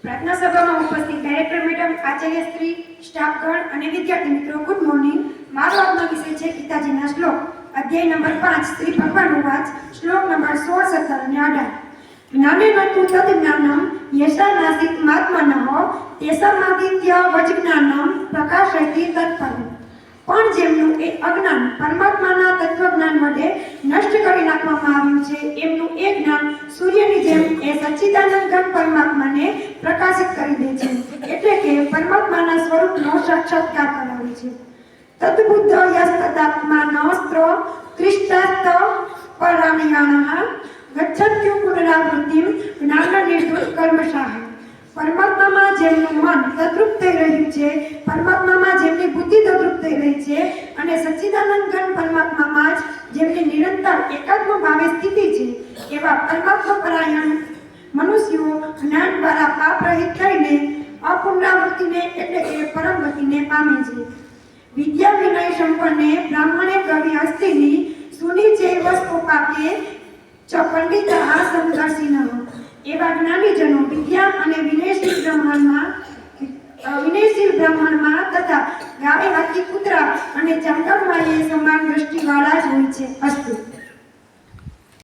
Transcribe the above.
પ્રાર્થના સભામાં ઉપસ્થિત ડાયરેક્ટર મેડમ, આચાર્ય શ્રી, સ્ટાફગણ અને વિદ્યાર્થી મિત્રો, ગુડ મોર્નિંગ. મારો આજનો વિષય છે ગીતાજીના શ્લોક. અધ્યાય નંબર 5, શ્રી ભગવાન વાચ, શ્લોક નંબર 16, 17 અને 18. જ્ઞાનેન તુ તદ્ યશા નાસિત મહાત્મનઃ તેષામાદિત્ય વજ્ઞાનમ પ્રકાશયતિ તત્પરમ. પણ જેમનું એ અજ્ઞાન પરમાત્માના તત્વજ્ઞાન વડે નષ્ટ કરી નાખવામાં આવ્યું છે, એમનું એ જ્ઞાન સૂર્યની જેમ એ સચ્ચિદાનંદ ઘન પરમાત્માને પ્રકાશિત કરી દે છે, એટલે કે પરમાત્માના સ્વરૂપનો સાક્ષાત્કાર કરાવે છે. તદ્બુદ્ધ યસ્તદાત્માનસ્ત્ર ત્રિષ્ટાસ્ત પરામિયાણઃ ગચ્છત્યુ પુનરાવૃત્તિમ જ્ઞાનનિર્ધુત કર્મશાહ. પરમાત્મામાં જેમનું મન તદ્રુપ થઈ રહ્યું છે, પરમાત્મામાં જેમની બુદ્ધિ તદ્રુપ થઈ રહી છે અને સચ્ચિદાનંદ ઘન પરમાત્મામાં જ જેમની નિરંતર એકાત્મ ભાવે સ્થિતિ છે, એવા પરમાત્મા પરાયણ મનુષ્યો જ્ઞાન દ્વારા પાપ રહિત થઈને અપુનરાવૃત્તિને એટલે કે પરમ ગતિને પામે છે. વિદ્યા વિનય સંપન્ને બ્રાહ્મણે કવિ હસ્તિની સુની ચૈવ સ્તોપાકે ચ પંડિતઃ સમદર્શિનઃ. એવા જ્ઞાનીજનો વિદ્યા અને વિનયશીલ બ્રાહ્મણમાં તથા ગાય, હાથી, કૂતરા અને ચાંદરમાએ સમાન દ્રષ્ટિવાળા જ હોય છે. અસ્તુ.